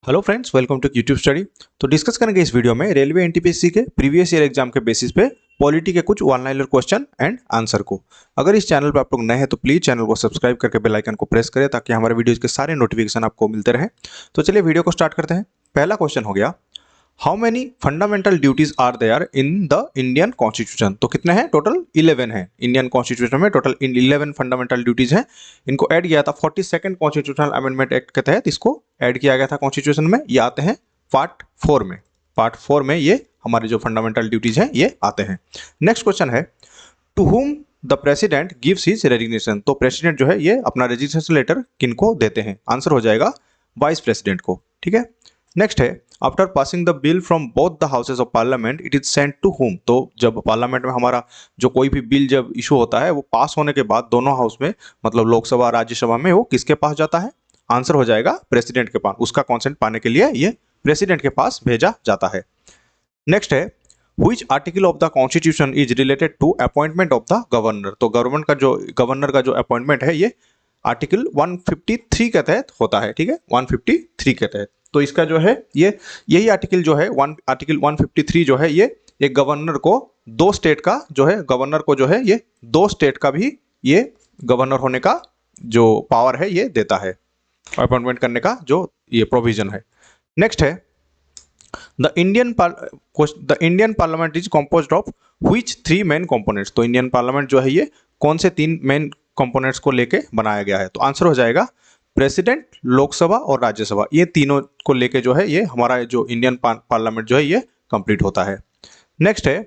Hello friends, welcome to YouTube study. तो discuss करेंगे इस वीडियो में रेलवे एनटीपीसी के प्रीवियस ईयर एग्जाम के बेसिस पे पॉलिटी के कुछ one liner question and answer को। अगर इस चैनल पर आप लोग नए हैं तो प्लीज चैनल को सब्सक्राइब करके बेल आइकन को प्रेस करें ताकि हमारे वीडियोज के सारे नोटिफिकेशन आपको मिलते रहें। तो चलिए वीडियो को स्टार्ट करते हैं। पहला क्वेश्चन हो गया, how many fundamental duties are there in the Indian constitution. तो कितने हैं? टोटल 11 हैं। इंडियन कॉन्स्टिट्यूशन में टोटल 11 फंडामेंटल ड्यूटीज हैं। इनको ऐड किया था 42nd कॉन्स्टिट्यूशनल अमेंडमेंट एक्ट के तहत, इसको ऐड किया गया था कॉन्स्टिट्यूशन में। ये आते हैं पार्ट 4 में। पार्ट 4 में ये हमारे जो फंडामेंटल ड्यूटीज हैं ये आते हैं। नेक्स्ट क्वेश्चन है, to whom the president gives his resignation. तो प्रेसिडेंट जो है ये अपना रेजिग्नेशन लेटर किनको देते हैं? आंसर हो जाएगा वाइस प्रेसिडेंट को। ठीक है। नेक्स्ट है, after passing the bill from both the houses of parliament it is sent to whom. तो जब पार्लियामेंट में हमारा जो कोई भी बिल जब इशू होता है वो पास होने के बाद दोनों हाउस में, मतलब लोकसभा राज्यसभा में, वो किसके पास जाता है? आंसर हो जाएगा प्रेसिडेंट के पास। उसका कॉन्सेंट पाने के लिए ये प्रेसिडेंट के पास भेजा जाता है। नेक्स्ट है, which article of the constitution is related to appointment of the governor. तो गवर्नर का जो अपॉइंटमेंट है ये आर्टिकल 153 के तहत होता है। ठीक है, 153 के तहत। तो इसका जो है ये यही आर्टिकल जो है आर्टिकल 153 जो है ये एक गवर्नर को दो स्टेट का जो है, गवर्नर को जो है ये दो स्टेट का भी ये गवर्नर होने का जो पावर है ये देता है, अपॉइंटमेंट करने का जो ये प्रोविजन है। नेक्स्ट है, the Indian parliament is composed of which 3 main components. तो इंडियन पार्लियामेंट जो है ये कौन से 3 मेन कंपोनेंट्स को लेके बनाया गया है? तो आंसर हो जाएगा प्रेसिडेंट, लोकसभा और राज्यसभा। ये तीनों को लेके जो है ये हमारा जो इंडियन पार्लियामेंट जो है ये कंप्लीट होता है। नेक्स्ट है,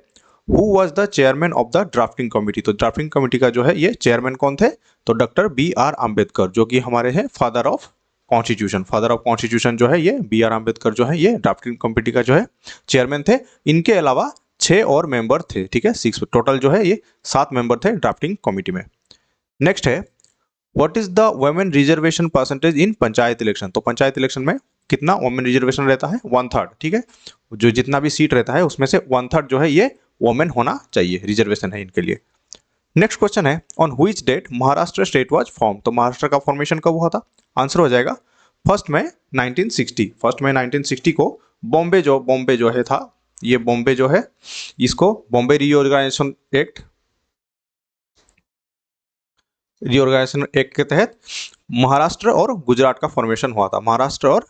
who was the chairman of the drafting committee. तो ड्राफ्टिंग कमिटी का जो है ये चेयरमैन कौन थे? तो डॉक्टर BR अम्बेडकर, जो कि हमारे हैं father of constitution. Father of constitution जो है ये BR अम्बेडकर जो है ये ड्राफ्टिंग कमिटी का जो है चेयरमैन थे। इनके अलावा 6 और मेंबर थे। ठीक है, 6 टोटल जो है ये 7 मेंबर थे ड्राफ्टिंग कमिटी में। नेक्स्ट है, what is the women reservation percentage in panchayat election. तो पंचायत इलेक्शन में कितना वुमेन रिजर्वेशन रहता है? 1/3। ठीक है, जो जितना भी सीट रहता है उसमें से 1/3 जो है ये वुमेन होना चाहिए, रिजर्वेशन है इनके लिए। नेक्स्ट क्वेश्चन है, on which date Maharashtra state was form. तो महाराष्ट्र का फॉर्मेशन कब हुआ था? आंसर हो जाएगा 1 मई 1960। 1 मई 1960 को बॉम्बे जो है था, ये बॉम्बे जो है इसको बॉम्बे रीऑर्गेनाइजेशन एक्ट के तहत महाराष्ट्र और गुजरात का फॉर्मेशन हुआ था। महाराष्ट्र और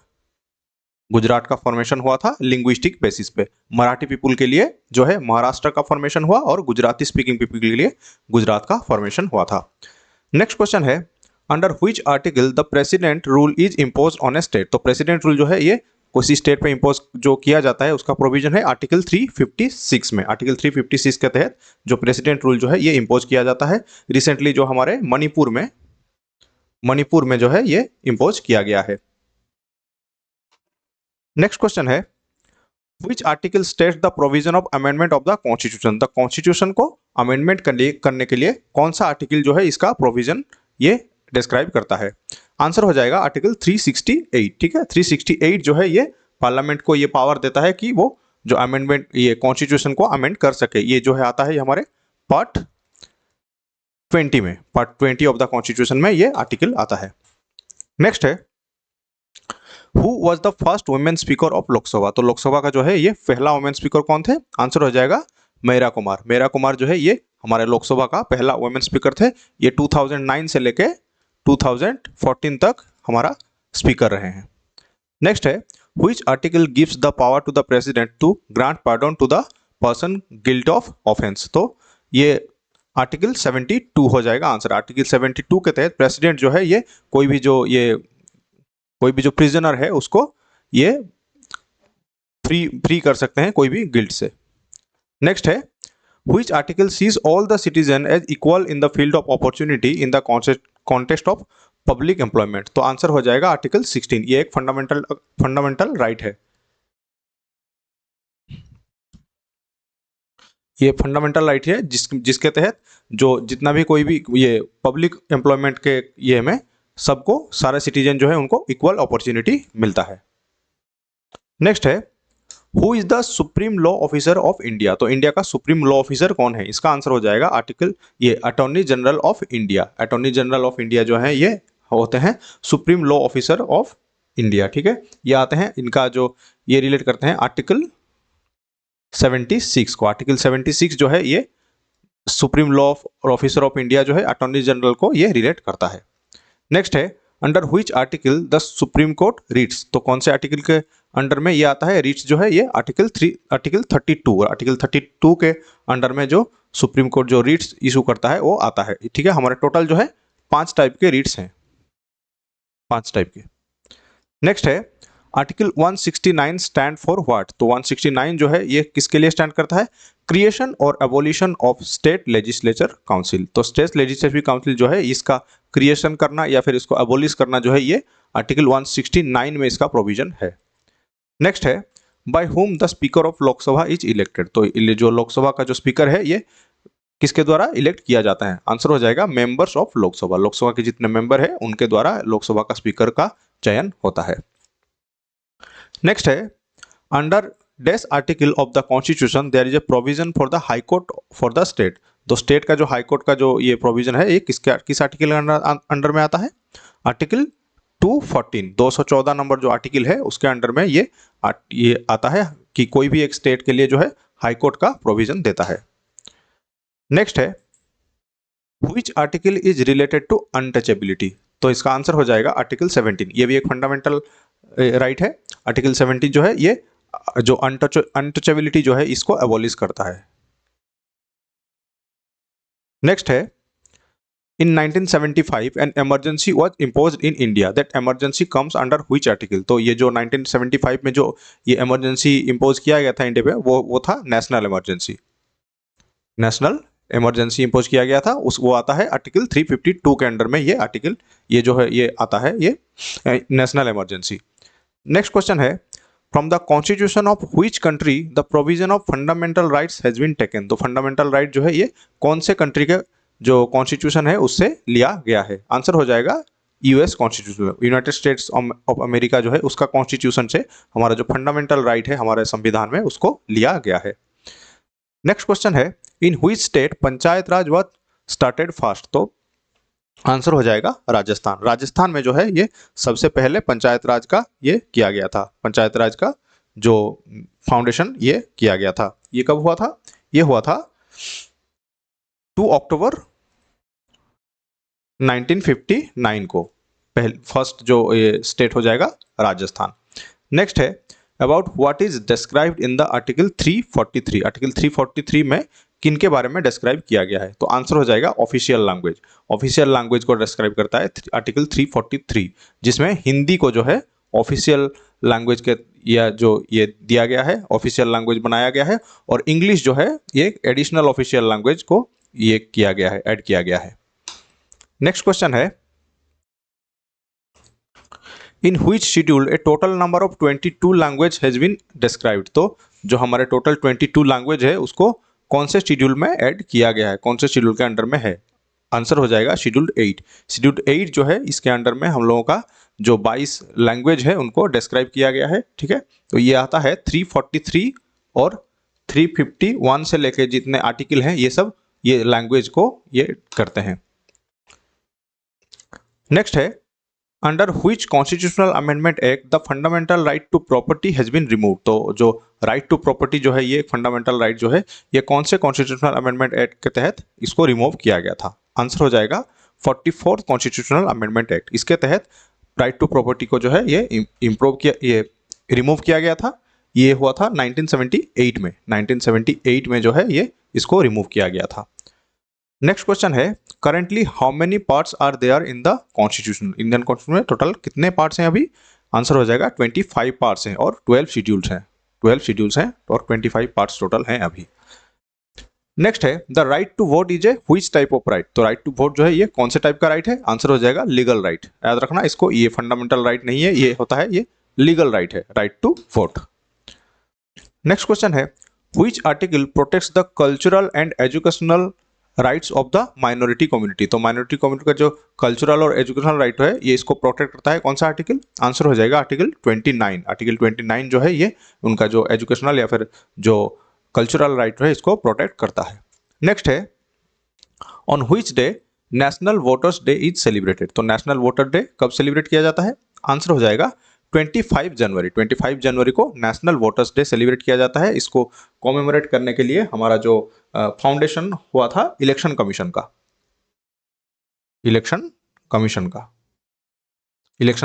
गुजरात का फॉर्मेशन हुआ था लिंग्विस्टिक बेसिस पे। मराठी पीपुल के लिए जो है महाराष्ट्र का फॉर्मेशन हुआ और गुजराती स्पीकिंग पीपुल के लिए गुजरात का फॉर्मेशन हुआ था। नेक्स्ट क्वेश्चन है, under which article the president rule is impose on A state. तो प्रेसिडेंट रूल जो है ये किसी स्टेट पे इम्पोज जो किया जाता है उसका प्रोविजन है आर्टिकल 356 में। आर्टिकल 356 के तहत जो प्रेसिडेंट रूल जो है ये इम्पोज किया जाता है। रिसेंटली जो हमारे मणिपुर में जो है ये इम्पोज किया गया है। नेक्स्ट क्वेश्चन है, which article states the provision of amendment of the constitution. The constitution को अमेंडमेंट करने के लिए कौन सा आर्टिकल जो है इसका प्रोविजन ये डिस्क्राइब करता है? आंसर हो जाएगा आर्टिकल 368। ठीक है, 368 जो है ये पार्लियामेंट को ये पावर देता है कि वो जो अमेंडमेंट ये कॉन्स्टिट्यूशन को अमेंड कर सके। ये जो है आता है हमारे पार्ट 20 में। पार्ट 20 ऑफ द कॉन्स्टिट्यूशन में ये आर्टिकल आता है। नेक्स्ट है, who was the first women speaker of Lok Sabha. तो लोकसभा का जो है ये पहला वुमेन स्पीकर कौन थे? आंसर हो जाएगा मीरा कुमार। मीरा कुमार जो है ये हमारे लोकसभा का पहला वुमेन स्पीकर थे। ये 2009 से लेके 2014 तक हमारा स्पीकर रहे हैं। नेक्स्ट है, which article gives the power to the president to grant pardon to the person guilty of offence. तो ये आर्टिकल 72 हो जाएगा आंसर। आर्टिकल 72 के तहत प्रेसिडेंट जो है ये कोई भी जो प्रिजनर है उसको ये फ्री कर सकते हैं कोई भी गिल्ट से। नेक्स्ट है, which article sees all the citizen as equal in the field of opportunity in the context of public employment. तो आंसर हो जाएगा आर्टिकल 16। ये एक फंडामेंटल राइट है। ये फंडामेंटल राइट है जिसके तहत जो जितना भी कोई भी ये पब्लिक एम्प्लॉयमेंट के ये में सबको, सारे सिटीजन जो है उनको इक्वल अपॉर्चुनिटी मिलता है। नेक्स्ट है, who is the supreme law officer of India. तो इंडिया का सुप्रीम लॉ ऑफिसर कौन है? इसका आंसर हो जाएगा आर्टिकल ये attorney general of India. Attorney general of India जो है ये होते हैं supreme law officer of India, ठीक है। ये आते हैं, इनका जो ये रिलेट करते हैं आर्टिकल 76 को। आर्टिकल 76 जो है ये सुप्रीम लॉ और ऑफिसर ऑफ इंडिया जो है अटॉर्नी जनरल को ये रिलेट करता है। नेक्स्ट है under which article the supreme court रीट्स, तो कौन से आर्टिकल के अंडर में ये आता है रीट्स जो है, ये आर्टिकल 32 और आर्टिकल 32 के अंडर में जो सुप्रीम कोर्ट जो रीट्स इशू करता है वो आता है, ठीक है। हमारे टोटल जो है 5 टाइप के रीट्स हैं, 5 टाइप के। नेक्स्ट है आर्टिकल 169 स्टैंड फॉर व्हाट, तो 169 जो है ये किसके लिए स्टैंड करता है, क्रिएशन और abolition of state legislature council. तो स्टेट लेजिस्लेटिव काउंसिल जो है इसका क्रिएशन करना या फिर इसको एबोलिश करना जो है ये आर्टिकल 169 में इसका प्रोविजन है। नेक्स्ट है by whom the speaker of Lok Sabha is elected, तो जो लोकसभा का जो स्पीकर है ये किसके द्वारा इलेक्ट किया जाता है, आंसर हो जाएगा मेंबर्स ऑफ लोकसभा। लोकसभा के जितने मेंबर है उनके द्वारा लोकसभा का स्पीकर का चयन होता है। नेक्स्ट है under dash article of the constitution there is a provision for the high court for the state, तो स्टेट का जो हाई कोर्ट का जो ये प्रोविजन है ये किस आर्टिकल अंडर में आता है, आर्टिकल 214 214 नंबर जो आर्टिकल है उसके अंडर में ये आता है कि कोई भी एक स्टेट के लिए जो है हाई कोर्ट का प्रोविजन देता है। नेक्स्ट है which article is related to untouchability, तो इसका आंसर हो जाएगा आर्टिकल 17, ये भी एक फंडामेंटल राइट है। आर्टिकल 17 जो है ये जो अनटचेबिलिटी जो है इसको एबॉलिश करता है। नेक्स्ट है इन 1975 an emergency was imposed in India, that emergency comes under which article, तो ये जो 1975 में जो ये इमरजेंसी इम्पोज किया गया था इंडिया पे वो था national emergency, national emergency impose किया गया था वो आता है आर्टिकल 352 के अंडर में, ये आर्टिकल ये जो है ये आता है ये नेशनल इमरजेंसी। नेक्स्ट क्वेश्चन है from the constitution of which country the provision of fundamental rights has been taken, तो फंडामेंटल राइट जो है ये कौन से कंट्री के जो कॉन्स्टिट्यूशन है उससे लिया गया है, आंसर हो जाएगा US constitution, United states of America जो है उसका कॉन्स्टिट्यूशन से हमारा जो फंडामेंटल राइट है हमारे संविधान में उसको लिया गया है। नेक्स्ट क्वेश्चन है in which state panchayat Raj was started first, तो आंसर हो जाएगा राजस्थान। राजस्थान में जो है ये सबसे पहले पंचायत राज का ये किया गया था, पंचायत राज का जो फाउंडेशन ये किया गया था। ये कब हुआ था, ये हुआ था 2 अक्टूबर 1959 को, पहले फर्स्ट जो ये स्टेट हो जाएगा राजस्थान। नेक्स्ट है about what is described in the article 343, article 343 में किन के बारे में डिस्क्राइब किया गया है, तो आंसर हो जाएगा ऑफिशियल लैंग्वेज। ऑफिशियल लैंग्वेज को डिस्क्राइब करता है आर्टिकल 343, जिसमें हिंदी को जो है ऑफिशियल लैंग्वेज के या जो ये दिया गया है ऑफिशियल लैंग्वेज बनाया गया है, और इंग्लिश जो है ये एडिशनल ऑफिशियल लैंग्वेज को ये किया गया है, ऐड किया गया है। नेक्स्ट क्वेश्चन है in which schedule a total number of 22 language has been described, तो जो हमारे टोटल 22 लैंग्वेज है उसको कौन से शेड्यूल में ऐड किया गया है, कौन से शेड्यूल के अंडर में है, आंसर हो जाएगा शेड्यूल 8। शेड्यूल 8 जो है इसके अंडर में हम लोगों का जो 22 लैंग्वेज है उनको डिस्क्राइब किया गया है, ठीक है। तो ये आता है 343 और 351 से लेके जितने आर्टिकल हैं ये सब ये लैंग्वेज को ये करते हैं। नेक्स्ट है under which constitutional amendment act the fundamental right to property has been removed, तो जो राइट टू प्रॉपर्टी जो है ये फंडामेंटल राइट जो है ये कौन से कॉन्स्टिट्यूशनल अमेंडमेंट एक्ट के तहत इसको रिमूव किया गया था, आंसर हो जाएगा 44th कॉन्स्टिट्यूशनल अमेंडमेंट एक्ट। इसके तहत राइट टू प्रॉपर्टी को जो है ये इम्प्रूव किया, ये रिमूव किया गया था, ये हुआ था 1978 में, 1978 में जो है ये इसको रिमूव किया गया था। नेक्स्ट क्वेश्चन है currently how many parts are there in the constitution, Indian constitution में टोटल कितने पार्ट्स हैं अभी, आंसर हो जाएगा 25 पार्ट्स हैं और 12 शेड्यूल्स हैं, 12 शेड्यूल्स हैं और 25 पार्ट्स टोटल हैं अभी। नेक्स्ट है the right to vote is a which type of right, तो राइट टू वोट जो है ये कौन से टाइप का राइट है, आंसर हो जाएगा लीगल राइट। याद रखना इसको, ये फंडामेंटल राइट नहीं है, ये होता है ये लीगल राइट है, right to vote. Next question है which article protects the cultural and educational rights of the minority community, तो माइनॉरिटी कम्युनिटी का जो कल्चरल और एजुकेशनल राइट है ये इसको प्रोटेक्ट करता है, कौन सा आर्टिकल, आंसर हो जाएगा आर्टिकल 29। आर्टिकल 29 जो है ये उनका जो एजुकेशनल या फिर जो कल्चरल राइट है इसको प्रोटेक्ट करता है। नेक्स्ट है on which day national voters day is celebrated, तो नेशनल वोटर डे कब सेलिब्रेट किया जाता है, आंसर हो जाएगा 25 जनवरी को नेशनल वोटर्स डे सेलिब्रेट किया जाता है। इसको कॉमेमोरेट करने के लिए हमारा जो फाउंडेशन हुआ था इलेक्शन कमीशन का, इलेक्शन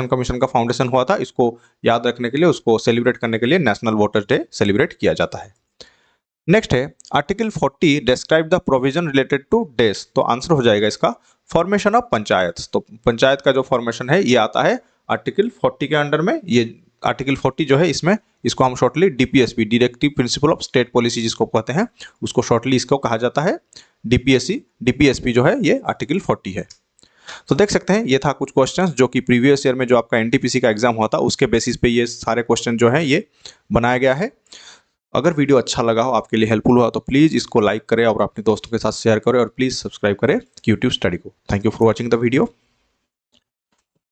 कमीशन का फाउंडेशन हुआ था। इसको याद रखने के लिए, उसको सेलिब्रेट करने के लिए नेशनल वोटर्स डे सेलिब्रेट किया जाता है। नेक्स्ट है article 40 describe the provision related to days. तो आंसर हो जाएगा इसका फॉर्मेशन ऑफ पंचायत। तो पंचायत का जो फॉर्मेशन है ये आता है आर्टिकल 40 के अंडर में। ये आर्टिकल 40 जो है इसमें, इसको हम shortly DPSP, directive principle of state policy जिसको कहते हैं, उसको शॉर्टली इसको कहा जाता है डीपीएसपी जो है ये आर्टिकल 40 है। तो देख सकते हैं ये था कुछ क्वेश्चंस जो कि प्रीवियस ईयर में जो आपका एनटीपीसी का एग्जाम हुआ था उसके बेसिस पे ये सारे क्वेश्चन जो हैं ये बनाया गया है। अगर वीडियो अच्छा लगा हो, आपके लिए हेल्पफुल हुआ, तो प्लीज़ इसको लाइक करें और अपने दोस्तों के साथ शेयर करें और प्लीज़ सब्सक्राइब करें यूट्यूब स्टडी को। Thank you for watching the video.